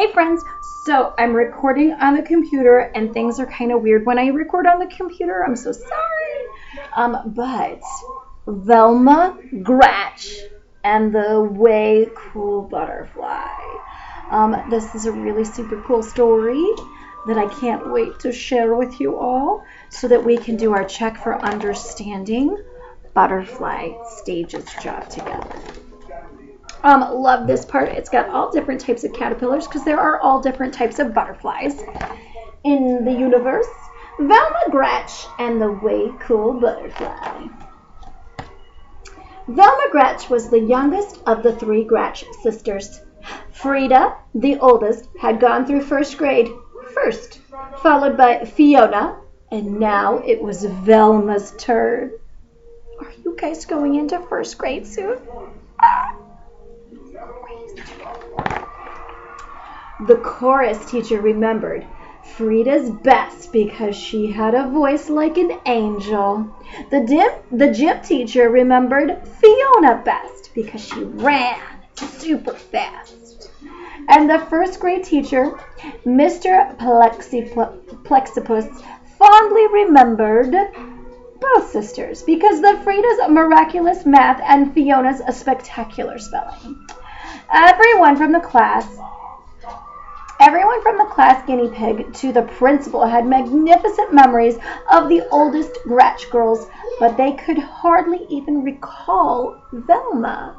Hey friends, so I'm recording on the computer and things are kind of weird when I record on the computer. I'm so sorry. But Velma, Gratch, and the way cool butterfly. This is a really super cool story that I can't wait to share with you all so that we can do our check for understanding butterfly stages job together. Love this part. It's got all different types of caterpillars because there are all different types of butterflies in the universe. Velma, Gratch, and the way cool butterfly. Velma Gratch was the youngest of the three Gratch sisters. Frida, the oldest, had gone through first grade first, followed by Fiona, and now it was Velma's turn. Are you guys going into first grade soon? The chorus teacher remembered Frida's best because she had a voice like an angel. The gym teacher remembered Fiona best because she ran super fast. And the first grade teacher, Mr. Plexipus, fondly remembered both sisters because of Frida's miraculous math and Fiona's spectacular spelling. Everyone from the class guinea pig to the principal had magnificent memories of the oldest Gratch girls, but they could hardly even recall Velma.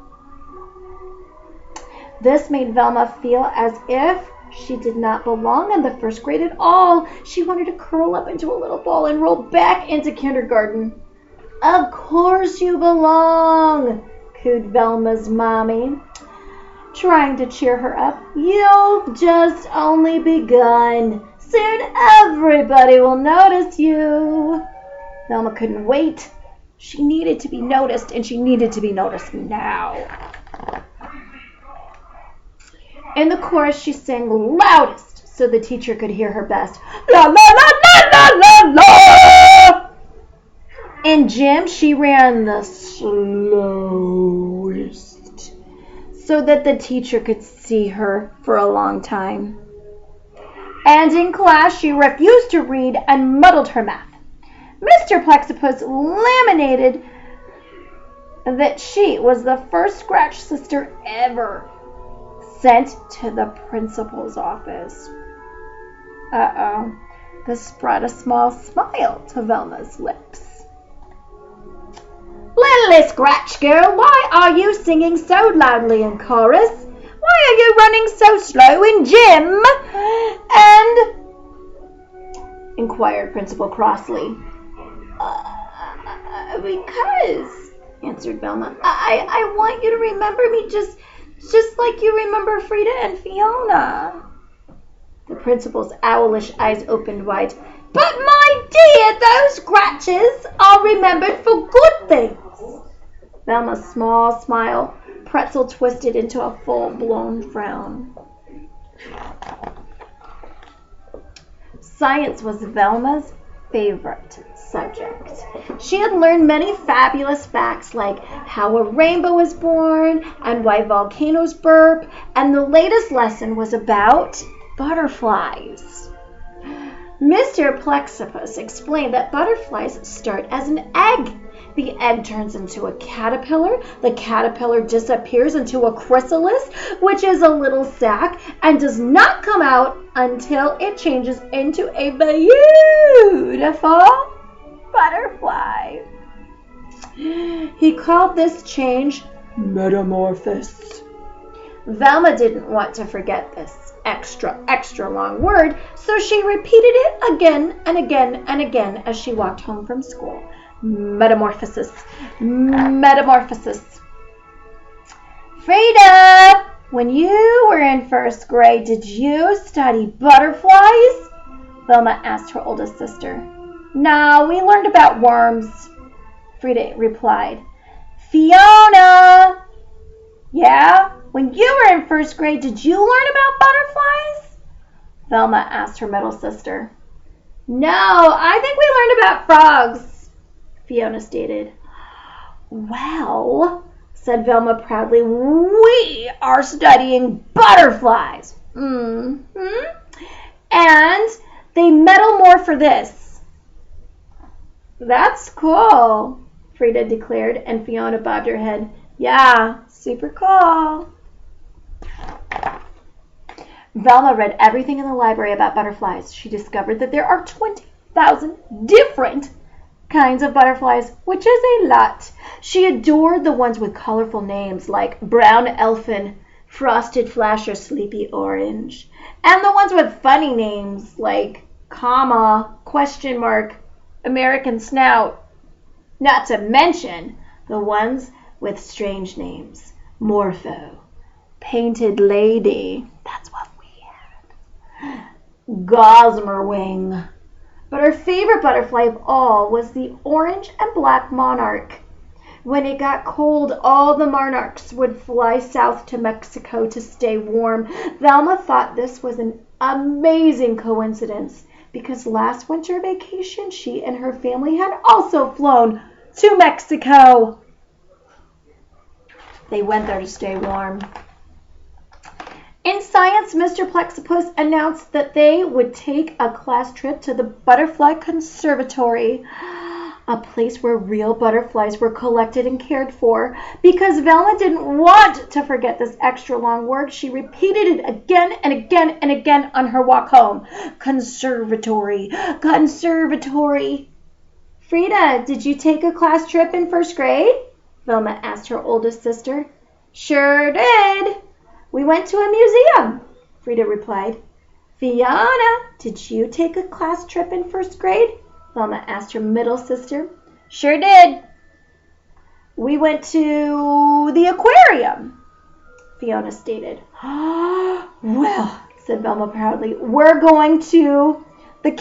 This made Velma feel as if she did not belong in the first grade at all. She wanted to curl up into a little ball and roll back into kindergarten. Of course you belong, cooed Velma's mommy, trying to cheer her up. You've just only begun. Soon everybody will notice you. Velma couldn't wait. She needed to be noticed, and she needed to be noticed now. In the chorus, she sang loudest so the teacher could hear her best. La la la la la la la. In gym, she ran the slowest so that the teacher could see her for a long time. And in class, she refused to read and muddled her math. Mr. Plexipus laminated that she was the first Gratch sister ever sent to the principal's office. This brought a small smile to Velma's lips. Littlest Gratch girl, why are you singing so loudly in chorus? Why are you running so slow in gym? And inquired Principal crossly. Because, answered Velma, I want you to remember me just like you remember Frida and Fiona. The principal's owlish eyes opened wide. But my dear, those Gratches are remembered for good things. Velma's small smile pretzel twisted into a full-blown frown. Science was Velma's favorite subject. She had learned many fabulous facts like how a rainbow is born and why volcanoes burp, and the latest lesson was about butterflies. Mr. Plexipus explained that butterflies start as an egg. The egg turns into a caterpillar. The caterpillar disappears into a chrysalis, which is a little sac, and does not come out until it changes into a beautiful butterfly. He called this change metamorphosis. Velma didn't want to forget this extra long word, so she repeated it again and again and again as she walked home from school. Metamorphosis, metamorphosis. Frida, when you were in first grade, did you study butterflies? Velma asked her oldest sister. No, we learned about worms, Frida replied. Fiona! Yeah? When you were in first grade, did you learn about butterflies? Velma asked her middle sister. No, I think we learned about frogs, Fiona stated. Well, said Velma proudly, we are studying butterflies. Mm-hmm. And they medal more for this. That's cool, Frida declared, and Fiona bobbed her head. Yeah, super cool. Velma read everything in the library about butterflies. She discovered that there are 20,000 different kinds of butterflies, which is a lot. She adored the ones with colorful names like brown elfin, frosted flasher, sleepy orange, and the ones with funny names like comma, question mark, American snout. Not to mention the ones with strange names, Morpho, painted lady. That's what we had. Gossamer wing. But her favorite butterfly of all was the orange and black monarch. When it got cold, all the monarchs would fly south to Mexico to stay warm. Velma thought this was an amazing coincidence because last winter vacation, she and her family had also flown to Mexico. They went there to stay warm. In science, Mr. Plexipus announced that they would take a class trip to the Butterfly Conservatory, a place where real butterflies were collected and cared for. Because Velma didn't want to forget this extra long word, she repeated it again and again and again on her walk home. Conservatory, conservatory. Frida, did you take a class trip in first grade? Velma asked her oldest sister. Sure did. We went to a museum, Frida replied. Fiona, did you take a class trip in first grade? Velma asked her middle sister. Sure did. We went to the aquarium, Fiona stated. Well, said Velma proudly, we're going to the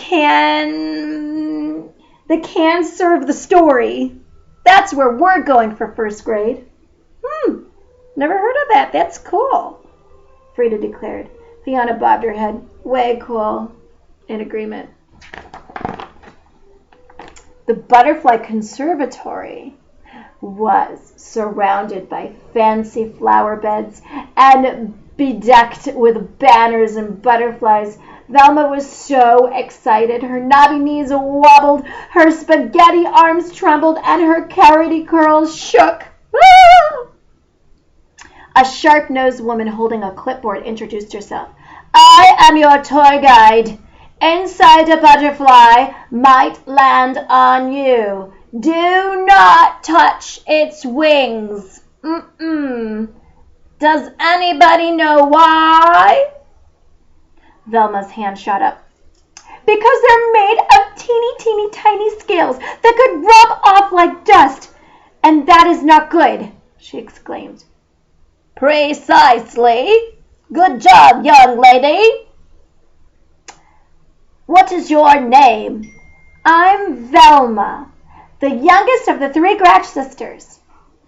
can serve the story. That's where we're going for first grade. Never heard of that. That's cool, Frida declared. Fiona bobbed her head. Way cool. In agreement. The Butterfly Conservatory was surrounded by fancy flower beds and bedecked with banners and butterflies. Velma was so excited. Her knobby knees wobbled, her spaghetti arms trembled, and her carroty curls shook. A sharp-nosed woman holding a clipboard introduced herself. I am your tour guide. Inside a butterfly might land on you. Do not touch its wings. Does anybody know why? Velma's hand shot up. Because they're made of teeny, teeny, tiny scales that could rub off like dust. And that is not good, she exclaimed. Precisely. Good job, young lady. What is your name? I'm Velma, the youngest of the 3 Gratch sisters.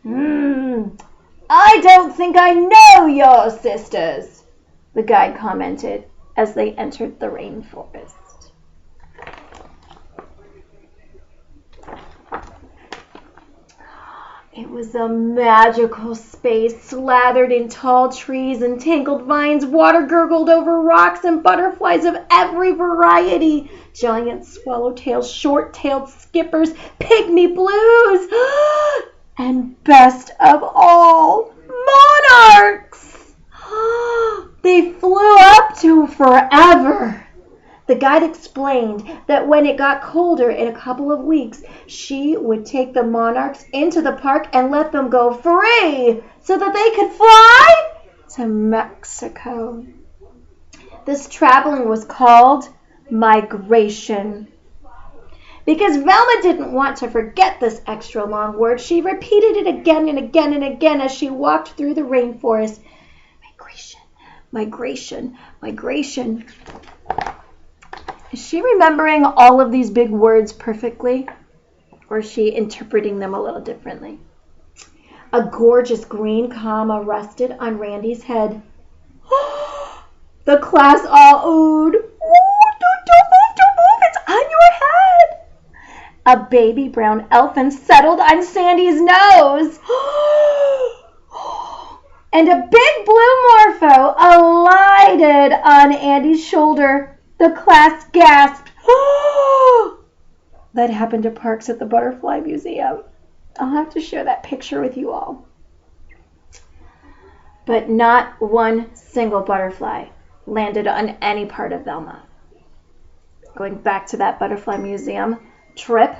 I don't think I know your sisters, the guide commented as they entered the rainforest. It was a magical space, slathered in tall trees and tangled vines, water gurgled over rocks, and butterflies of every variety. Giant swallowtails, short-tailed skippers, pygmy blues, and best of all, monarchs! They flew up to forever. The guide explained that when it got colder in a couple of weeks, she would take the monarchs into the park and let them go free so that they could fly to Mexico. This traveling was called migration. Because Velma didn't want to forget this extra long word, she repeated it again and again and again as she walked through the rainforest. Migration, migration, migration. Is she remembering all of these big words perfectly? Or is she interpreting them a little differently? A gorgeous green comma rested on Randy's head. The class all oohed. Don't move, it's on your head. A baby brown elfin settled on Sandy's nose. And a big blue morpho alighted on Andy's shoulder. The class gasped. That happened to Parks at the Butterfly Museum. I'll have to share that picture with you all. But not one single butterfly landed on any part of Velma. Going back to that Butterfly Museum trip,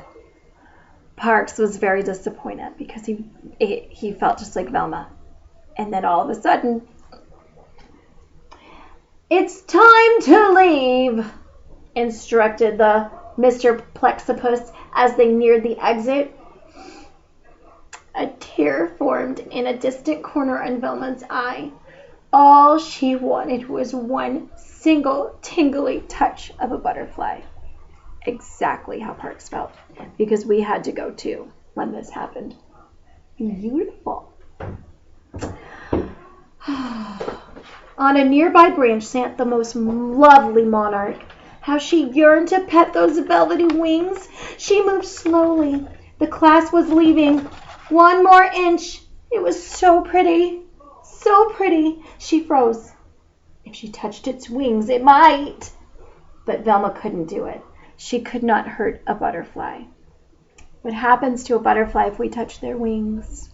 Parks was very disappointed because he felt just like Velma. And then all of a sudden, "It's time to leave," instructed the Mr. Plexipus as they neared the exit. A tear formed in a distant corner on Velma's eye. All she wanted was one single tingly touch of a butterfly. Exactly how Parks felt, because we had to go too when this happened. Beautiful. On a nearby branch sat the most lovely monarch. How she yearned to pet those velvety wings. She moved slowly. The class was leaving. One more inch. It was so pretty. So pretty. She froze. If she touched its wings, it might. But Velma couldn't do it. She could not hurt a butterfly. What happens to a butterfly if we touch their wings?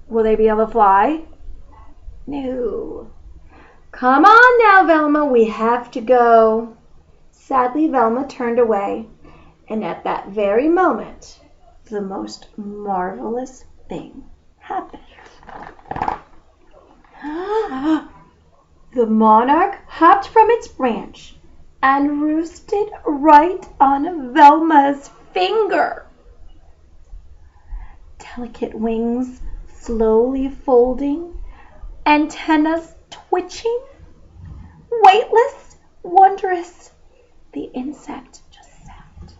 Will they be able to fly? No. Come on now, Velma, we have to go. Sadly, Velma turned away, and at that very moment, the most marvelous thing happened. The monarch hopped from its branch and roosted right on Velma's finger. Delicate wings slowly folding, antennas twitching, weightless, wondrous, the insect just sat.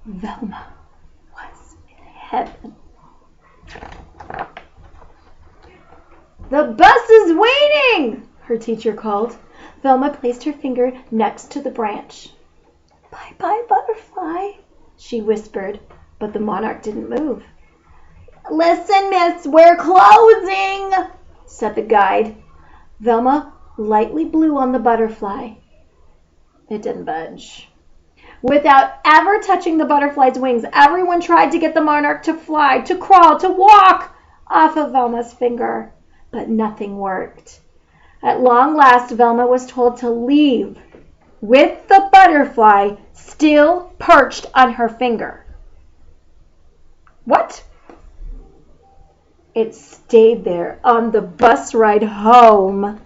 Velma was in heaven. "The bus is waiting," her teacher called. Velma placed her finger next to the branch. "Bye-bye, butterfly," she whispered, but the monarch didn't move. "Listen, miss, we're closing," said the guide. Velma lightly blew on the butterfly. It didn't budge. Without ever touching the butterfly's wings, everyone tried to get the monarch to fly, to crawl, to walk off of Velma's finger. But nothing worked. At long last, Velma was told to leave with the butterfly still perched on her finger. What? It stayed there on the bus ride home.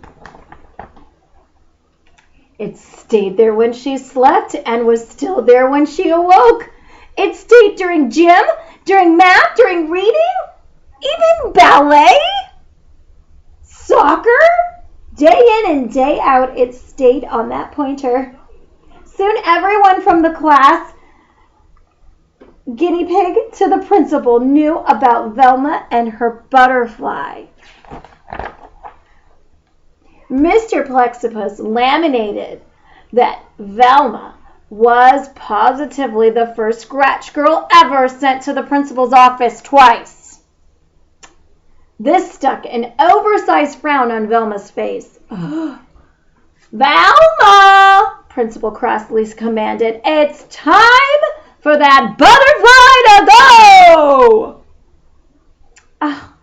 It stayed there when she slept and was still there when she awoke. It stayed during gym, during math, during reading, even ballet, soccer. Day in and day out, it stayed on that pointer. Soon everyone from the class, guinea pig to the principal, knew about Velma and her butterfly. Mr. Plexipus laminated that Velma was positively the first Gratch girl ever sent to the principal's office twice. This stuck an oversized frown on Velma's face. "Velma!" Principal crossly commanded. "It's time for that butterfly to go!"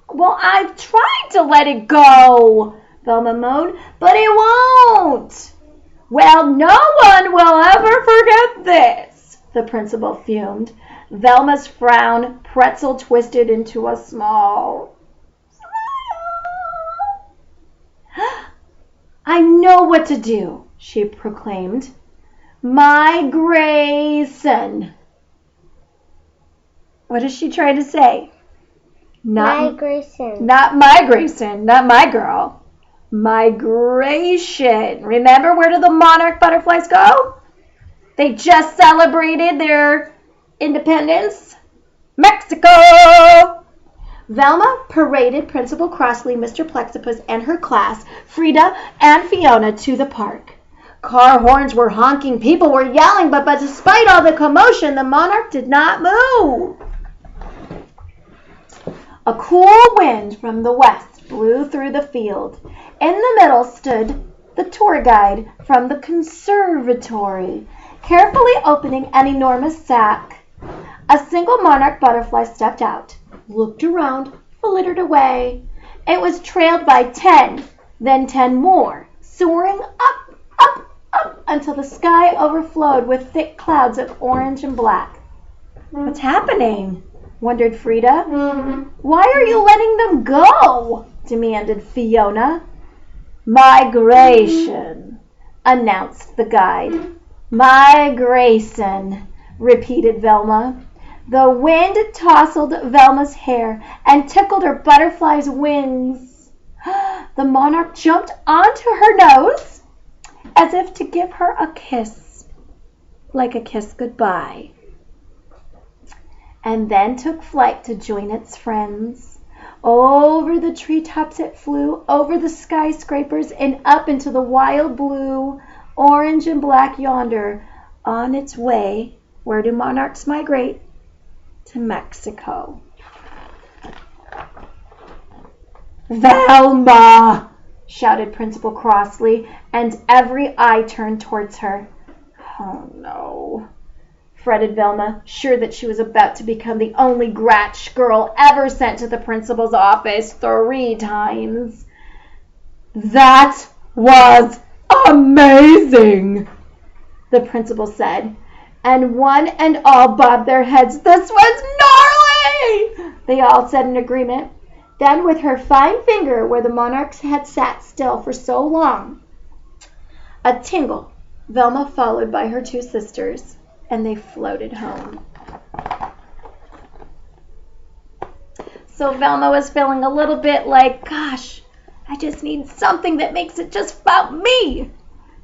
Well, I've tried to let it go," Velma moaned, "but it won't." "Well, no one will ever forget this," the principal fumed. Velma's frown pretzel twisted into a smile. "I know what to do," she proclaimed. "Migration." What is she trying to say? Migration. Not migration, not my girl. Migration. Remember, where do the monarch butterflies go? They just celebrated their independence. Mexico. Velma paraded Principal Crossley, Mr. Plexipus, and her class, Frida and Fiona, to the park. Car horns were honking, people were yelling, but despite all the commotion, the monarch did not move. A cool wind from the west flew through the field. In the middle stood the tour guide from the conservatory, carefully opening an enormous sack. A single monarch butterfly stepped out, looked around, flittered away. It was trailed by 10, then 10 more, soaring up, up, up until the sky overflowed with thick clouds of orange and black. What's happening? Wondered Frida. Why are you letting them go? Demanded Fiona. Migration, announced the guide. Migration, repeated Velma. The wind tousled Velma's hair and tickled her butterfly's wings. The monarch jumped onto her nose as if to give her a kiss, like a kiss goodbye, and then took flight to join its friends. Over the treetops it flew, over the skyscrapers, and up into the wild blue, orange and black yonder, on its way. Where do monarchs migrate? To Mexico. Velma! Shouted Principal crossly, and every eye turned towards her. Oh no, fretted Velma, sure that she was about to become the only Gratch girl ever sent to the principal's office 3 times. That was amazing, the principal said, and one and all bobbed their heads. This was gnarly, they all said in agreement. Then, with her fine finger where the monarchs had sat still for so long, a tingle, Velma followed by her 2 sisters, and they floated home. So Velma was feeling a little bit like, gosh, I just need something that makes it just about me.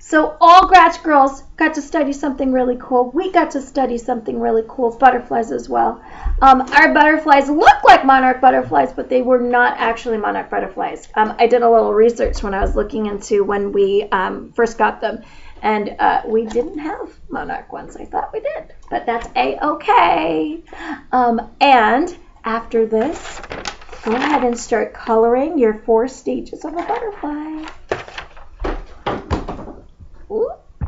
So all Gratch girls got to study something really cool. We got to study something really cool, butterflies as well. Our butterflies look like monarch butterflies, but they were not actually monarch butterflies. I did a little research when I was looking into when we first got them, and we didn't have monarch ones. I thought we did, but that's A-okay. And after this, go ahead and start coloring your 4 stages of a butterfly. Ooh.